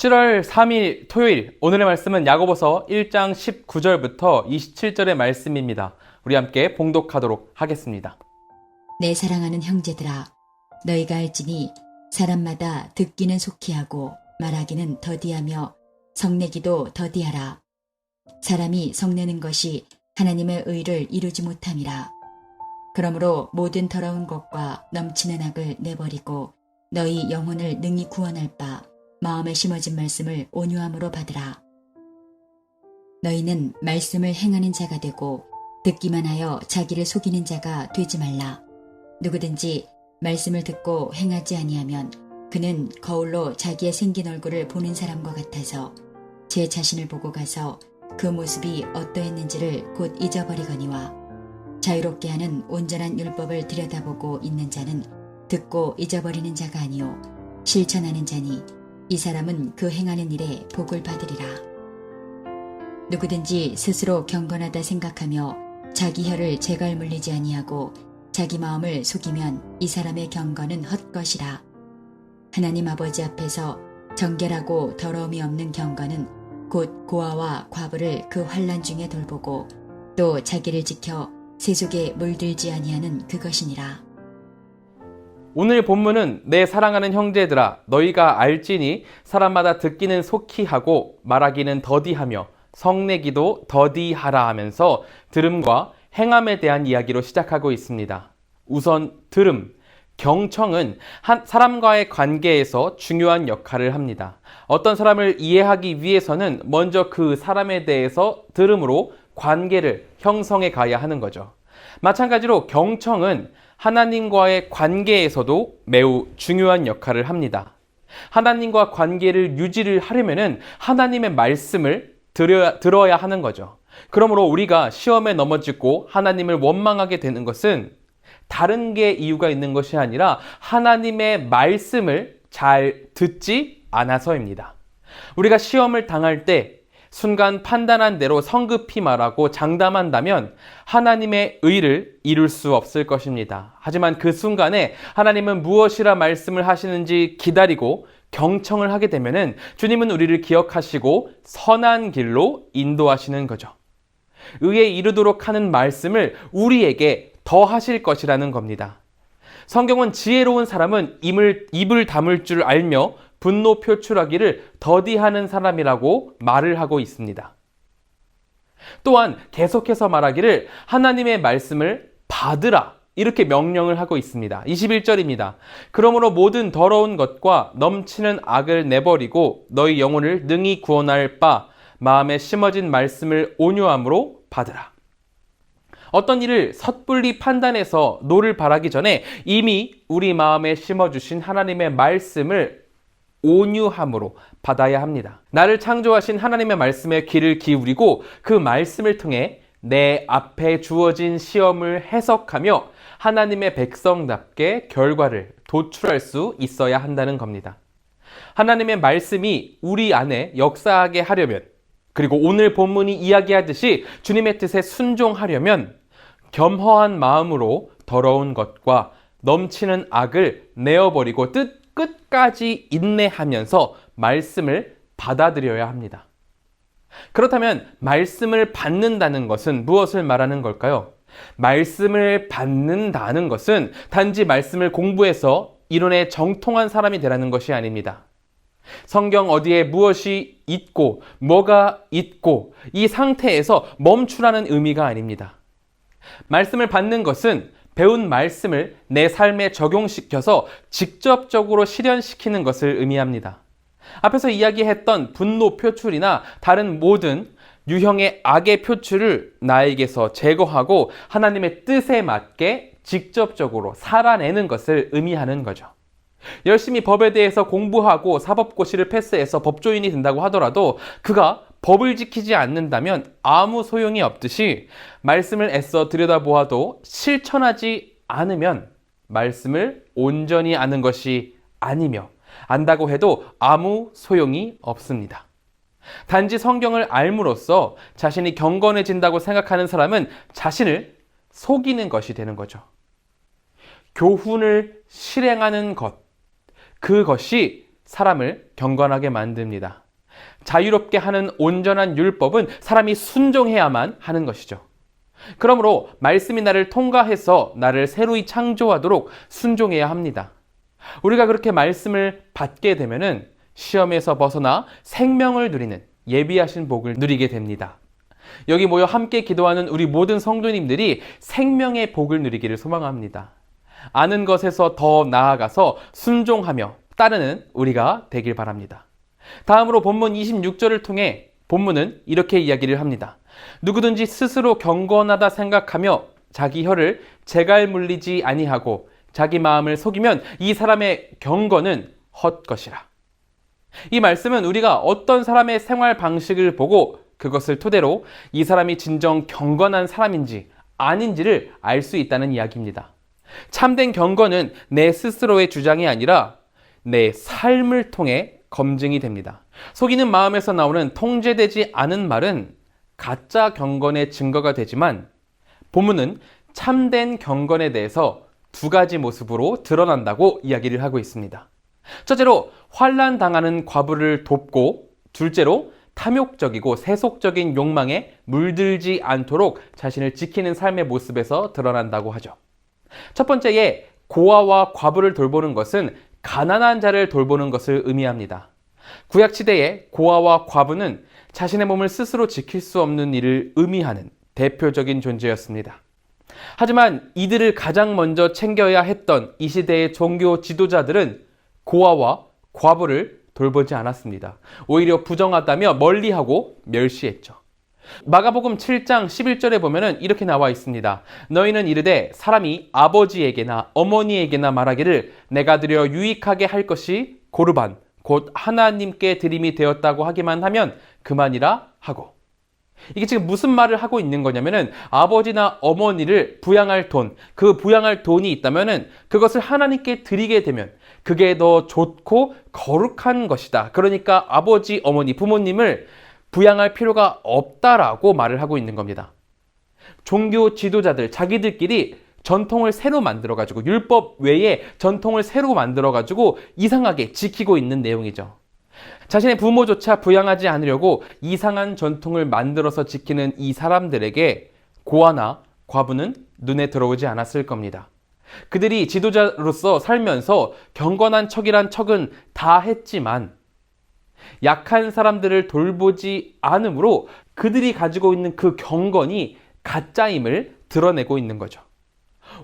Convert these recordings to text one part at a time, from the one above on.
7월 3일 토요일, 오늘의 말씀은 야고보서 1장 19절부터 27절의 말씀입니다. 우리 함께 봉독하도록 하겠습니다. 내 사랑하는 형제들아, 너희가 알지니 사람마다 듣기는 속히 하고 말하기는 더디하며 성내기도 더디하라. 사람이 성내는 것이 하나님의 의를 이루지 못함이라. 그러므로 모든 더러운 것과 넘치는 악을 내버리고 너희 영혼을 능히 구원할 바 마음에 심어진 말씀을 온유함으로 받으라. 너희는 말씀을 행하는 자가 되고 듣기만 하여 자기를 속이는 자가 되지 말라. 누구든지 말씀을 듣고 행하지 아니하면 그는 거울로 자기의 생긴 얼굴을 보는 사람과 같아서 제 자신을 보고 가서 그 모습이 어떠했는지를 곧 잊어버리거니와, 자유롭게 하는 온전한 율법을 들여다보고 있는 자는 듣고 잊어버리는 자가 아니요 실천하는 자니 이 사람은 그 행하는 일에 복을 받으리라. 누구든지 스스로 경건하다 생각하며 자기 혀를 제갈 물리지 아니하고 자기 마음을 속이면 이 사람의 경건은 헛것이라. 하나님 아버지 앞에서 정결하고 더러움이 없는 경건은 곧 고아와 과부를 그 환난 중에 돌보고 또 자기를 지켜 세속에 물들지 아니하는 그것이니라. 오늘 본문은 내 사랑하는 형제들아, 너희가 알지니 사람마다 듣기는 속히 하고 말하기는 더디하며 성내기도 더디하라 하면서 들음과 행함에 대한 이야기로 시작하고 있습니다. 우선 들음, 경청은 한 사람과의 관계에서 중요한 역할을 합니다. 어떤 사람을 이해하기 위해서는 먼저 그 사람에 대해서 들음으로 관계를 형성해 가야 하는 거죠. 마찬가지로 경청은 하나님과의 관계에서도 매우 중요한 역할을 합니다. 하나님과 관계를 유지를 하려면 하나님의 말씀을 들어야 하는 거죠. 그러므로 우리가 시험에 넘어지고 하나님을 원망하게 되는 것은 다른 게 이유가 있는 것이 아니라 하나님의 말씀을 잘 듣지 않아서입니다. 우리가 시험을 당할 때 순간 판단한 대로 성급히 말하고 장담한다면 하나님의 의를 이룰 수 없을 것입니다. 하지만 그 순간에 하나님은 무엇이라 말씀을 하시는지 기다리고 경청을 하게 되면은 주님은 우리를 기억하시고 선한 길로 인도하시는 거죠. 의에 이르도록 하는 말씀을 우리에게 더 하실 것이라는 겁니다. 성경은 지혜로운 사람은 입을 다물 줄 알며 분노 표출하기를 더디하는 사람이라고 말을 하고 있습니다. 또한 계속해서 말하기를 하나님의 말씀을 받으라, 이렇게 명령을 하고 있습니다. 21절입니다. 그러므로 모든 더러운 것과 넘치는 악을 내버리고 너희 영혼을 능히 구원할 바 마음에 심어진 말씀을 온유함으로 받으라. 어떤 일을 섣불리 판단해서 노를 바라기 전에 이미 우리 마음에 심어주신 하나님의 말씀을 온유함으로 받아야 합니다. 나를 창조하신 하나님의 말씀에 귀를 기울이고 그 말씀을 통해 내 앞에 주어진 시험을 해석하며 하나님의 백성답게 결과를 도출할 수 있어야 한다는 겁니다. 하나님의 말씀이 우리 안에 역사하게 하려면, 그리고 오늘 본문이 이야기하듯이 주님의 뜻에 순종하려면 겸허한 마음으로 더러운 것과 넘치는 악을 내어버리고 끝까지 인내하면서 말씀을 받아들여야 합니다. 그렇다면 말씀을 받는다는 것은 무엇을 말하는 걸까요? 말씀을 받는다는 것은 단지 말씀을 공부해서 이론에 정통한 사람이 되라는 것이 아닙니다. 성경 어디에 무엇이 있고 뭐가 있고 이 상태에서 멈추라는 의미가 아닙니다. 말씀을 받는 것은 배운 말씀을 내 삶에 적용시켜서 직접적으로 실현시키는 것을 의미합니다. 앞에서 이야기했던 분노 표출이나 다른 모든 유형의 악의 표출을 나에게서 제거하고 하나님의 뜻에 맞게 직접적으로 살아내는 것을 의미하는 거죠. 열심히 법에 대해서 공부하고 사법고시를 패스해서 법조인이 된다고 하더라도 그가 법을 지키지 않는다면 아무 소용이 없듯이 말씀을 애써 들여다보아도 실천하지 않으면 말씀을 온전히 아는 것이 아니며 안다고 해도 아무 소용이 없습니다. 단지 성경을 알므로써 자신이 경건해진다고 생각하는 사람은 자신을 속이는 것이 되는 거죠. 교훈을 실행하는 것, 그것이 사람을 경건하게 만듭니다. 자유롭게 하는 온전한 율법은 사람이 순종해야만 하는 것이죠. 그러므로 말씀이 나를 통과해서 나를 새로이 창조하도록 순종해야 합니다. 우리가 그렇게 말씀을 받게 되면은 시험에서 벗어나 생명을 누리는 예비하신 복을 누리게 됩니다. 여기 모여 함께 기도하는 우리 모든 성도님들이 생명의 복을 누리기를 소망합니다. 아는 것에서 더 나아가서 순종하며 따르는 우리가 되길 바랍니다. 다음으로 본문 26절을 통해 본문은 이렇게 이야기를 합니다. 누구든지 스스로 경건하다 생각하며 자기 혀를 재갈 물리지 아니하고 자기 마음을 속이면 이 사람의 경건은 헛것이라. 이 말씀은 우리가 어떤 사람의 생활 방식을 보고 그것을 토대로 이 사람이 진정 경건한 사람인지 아닌지를 알 수 있다는 이야기입니다. 참된 경건은 내 스스로의 주장이 아니라 내 삶을 통해 검증이 됩니다. 속이는 마음에서 나오는 통제되지 않은 말은 가짜 경건의 증거가 되지만 본문은 참된 경건에 대해서 두 가지 모습으로 드러난다고 이야기를 하고 있습니다. 첫째로 환난 당하는 과부를 돕고, 둘째로 탐욕적이고 세속적인 욕망에 물들지 않도록 자신을 지키는 삶의 모습에서 드러난다고 하죠. 첫 번째에 고아와 과부를 돌보는 것은 가난한 자를 돌보는 것을 의미합니다. 구약시대의 고아와 과부는 자신의 몸을 스스로 지킬 수 없는 일을 의미하는 대표적인 존재였습니다. 하지만 이들을 가장 먼저 챙겨야 했던 이 시대의 종교 지도자들은 고아와 과부를 돌보지 않았습니다. 오히려 부정하다며 멀리하고 멸시했죠. 마가복음 7장 11절에 보면은 이렇게 나와 있습니다. 너희는 이르되 사람이 아버지에게나 어머니에게나 말하기를 내가 드려 유익하게 할 것이 고르반 곧 하나님께 드림이 되었다고 하기만 하면 그만이라 하고. 이게 지금 무슨 말을 하고 있는 거냐면은 아버지나 어머니를 부양할 돈, 그 부양할 돈이 있다면은 그것을 하나님께 드리게 되면 그게 더 좋고 거룩한 것이다. 그러니까 아버지, 어머니, 부모님을 부양할 필요가 없다라고 말을 하고 있는 겁니다. 종교 지도자들 자기들끼리 전통을 새로 만들어가지고 율법 외에 전통을 새로 만들어가지고 이상하게 지키고 있는 내용이죠. 자신의 부모조차 부양하지 않으려고 이상한 전통을 만들어서 지키는 이 사람들에게 고아나 과부는 눈에 들어오지 않았을 겁니다. 그들이 지도자로서 살면서 경건한 척이란 척은 다 했지만 약한 사람들을 돌보지 않으므로 그들이 가지고 있는 그 경건이 가짜임을 드러내고 있는 거죠.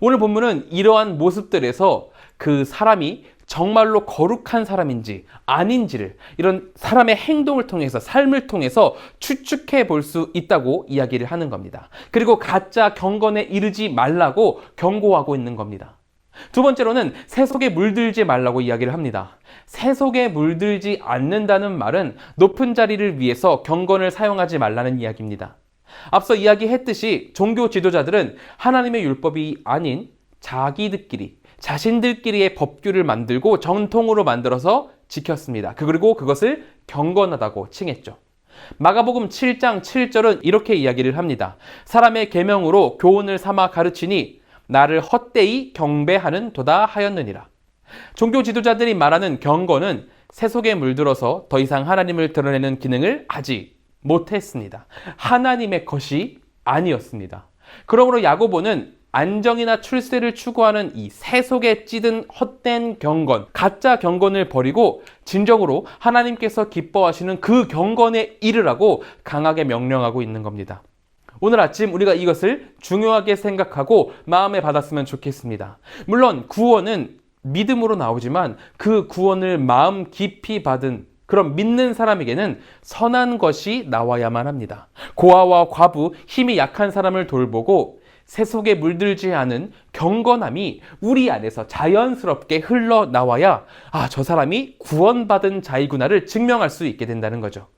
오늘 본문은 이러한 모습들에서 그 사람이 정말로 거룩한 사람인지 아닌지를 이런 사람의 행동을 통해서 삶을 통해서 추측해 볼 수 있다고 이야기를 하는 겁니다. 그리고 가짜 경건에 이르지 말라고 경고하고 있는 겁니다. 두 번째로는 세속에 물들지 말라고 이야기를 합니다. 세속에 물들지 않는다는 말은 높은 자리를 위해서 경건을 사용하지 말라는 이야기입니다. 앞서 이야기했듯이 종교 지도자들은 하나님의 율법이 아닌 자신들끼리의 법규를 만들고 전통으로 만들어서 지켰습니다. 그리고 그것을 경건하다고 칭했죠. 마가복음 7장 7절은 이렇게 이야기를 합니다. 사람의 계명으로 교훈을 삼아 가르치니 나를 헛되이 경배하는 도다 하였느니라. 종교 지도자들이 말하는 경건은 세속에 물들어서 더 이상 하나님을 드러내는 기능을 하지 못했습니다. 하나님의 것이 아니었습니다. 그러므로 야고보는 안정이나 출세를 추구하는 이 세속에 찌든 헛된 경건, 가짜 경건을 버리고 진정으로 하나님께서 기뻐하시는 그 경건에 이르라고 강하게 명령하고 있는 겁니다. 오늘 아침 우리가 이것을 중요하게 생각하고 마음에 받았으면 좋겠습니다. 물론 구원은 믿음으로 나오지만 그 구원을 마음 깊이 받은 그럼 믿는 사람에게는 선한 것이 나와야만 합니다. 고아와 과부, 힘이 약한 사람을 돌보고 세속에 물들지 않은 경건함이 우리 안에서 자연스럽게 흘러나와야 저 사람이 구원받은 자이구나를 증명할 수 있게 된다는 거죠.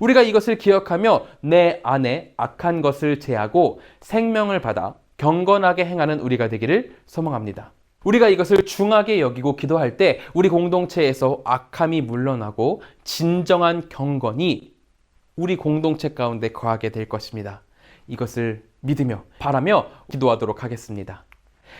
우리가 이것을 기억하며 내 안에 악한 것을 제하고 생명을 받아 경건하게 행하는 우리가 되기를 소망합니다. 우리가 이것을 중하게 여기고 기도할 때 우리 공동체에서 악함이 물러나고 진정한 경건이 우리 공동체 가운데 거하게 될 것입니다. 이것을 믿으며 바라며 기도하도록 하겠습니다.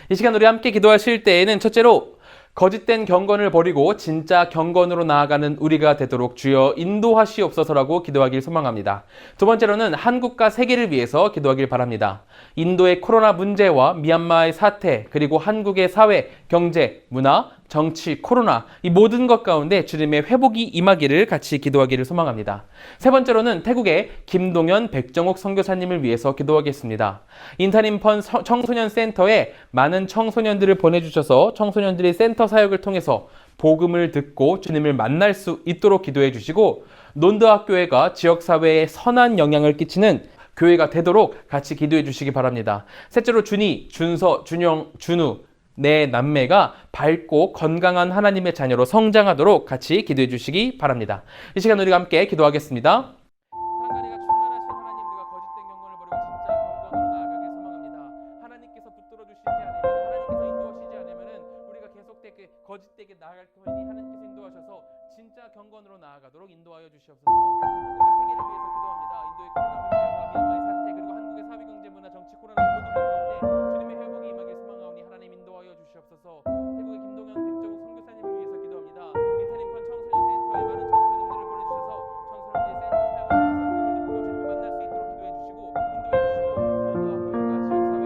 이 시간 우리 함께 기도하실 때에는 첫째로 거짓된 경건을 버리고 진짜 경건으로 나아가는 우리가 되도록 주여 인도하시옵소서라고 기도하길 소망합니다. 두 번째로는 한국과 세계를 위해서 기도하길 바랍니다. 인도의 코로나 문제와 미얀마의 사태, 그리고 한국의 사회, 경제, 문화, 정치, 코로나 이 모든 것 가운데 주님의 회복이 임하기를 같이 기도하기를 소망합니다. 세 번째로는 태국의 김동현 백정옥 선교사님을 위해서 기도하겠습니다. 인타님펀 청소년 센터에 많은 청소년들을 보내주셔서 청소년들이 센터 사역을 통해서 복음을 듣고 주님을 만날 수 있도록 기도해 주시고 논드학교회가 지역사회에 선한 영향을 끼치는 교회가 되도록 같이 기도해 주시기 바랍니다. 셋째로 준희, 준서, 준영, 준우 내 남매가 밝고 건강한 하나님의 자녀로 성장하도록 같이 기도해 주시기 바랍니다. 이 시간 우리가 함께 기도하겠습니다. 사랑과 충만하신 하나님, 우리가 거짓된 경건을 버리고 진짜 경건으로 나아가길 소망합니다. 하나님께서 붙들어 주시지 않으면, 하나님께서 인도하시지 않으면 우리가 계속되게 거짓되게 나아갈 거니 하나님께서 인도하셔서 진짜 경건으로 나아가도록 인도하여 주시옵소서. 한국의 세계를 위해서 기도합니다. 인도의 코로나 문제와 미얀마의 사태, 그리고 한국의 사회, 경제, 문화, 정치, 코로나 이 모든 것 가운데 주님의 회복이 임하길 소망하오니 하나님 인도하여 주시옵소서. 태국의 김동현 백정욱 선교사님을 위해서 기도합니다. 인타님펀 청소년 센터에 많은 청소년들을 보내주셔서 청소년들이 센터 사역을 통해서 복음을 듣고 주님을 만날 수 있도록 기도해 주시고 인도해 주시고 논도학교가 지역사회에 선한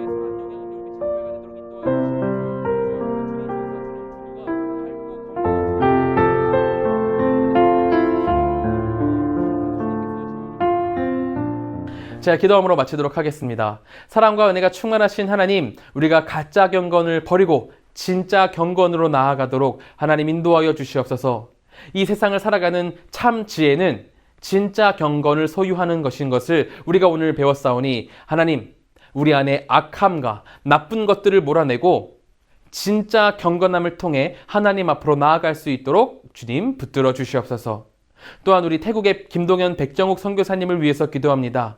영향을 미치는 교회가 되도록 인도하여 주시옵소서. 제가 기도함으로 마치도록 하겠습니다. 사랑과 은혜가 충만하신 하나님, 우리가 가짜 경건을 버리고 진짜 경건으로 나아가도록 하나님 인도하여 주시옵소서. 이 세상을 살아가는 참 지혜는 진짜 경건을 소유하는 것인 것을 우리가 오늘 배웠사오니 하나님, 우리 안에 악함과 나쁜 것들을 몰아내고 진짜 경건함을 통해 하나님 앞으로 나아갈 수 있도록 주님 붙들어 주시옵소서. 또한 우리 태국의 김동현 백정욱 선교사님을 위해서 기도합니다.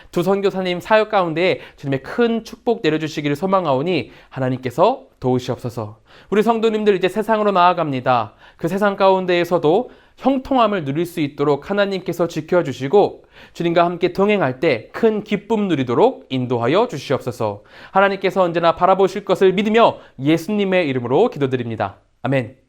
두 선교사님 사역 가운데 주님의 큰 축복 내려주시기를 소망하오니 하나님께서 도우시옵소서. 우리 성도님들 이제 세상으로 나아갑니다. 그 세상 가운데에서도 형통함을 누릴 수 있도록 하나님께서 지켜주시고 주님과 함께 동행할 때 큰 기쁨 누리도록 인도하여 주시옵소서. 하나님께서 언제나 바라보실 것을 믿으며 예수님의 이름으로 기도드립니다. 아멘.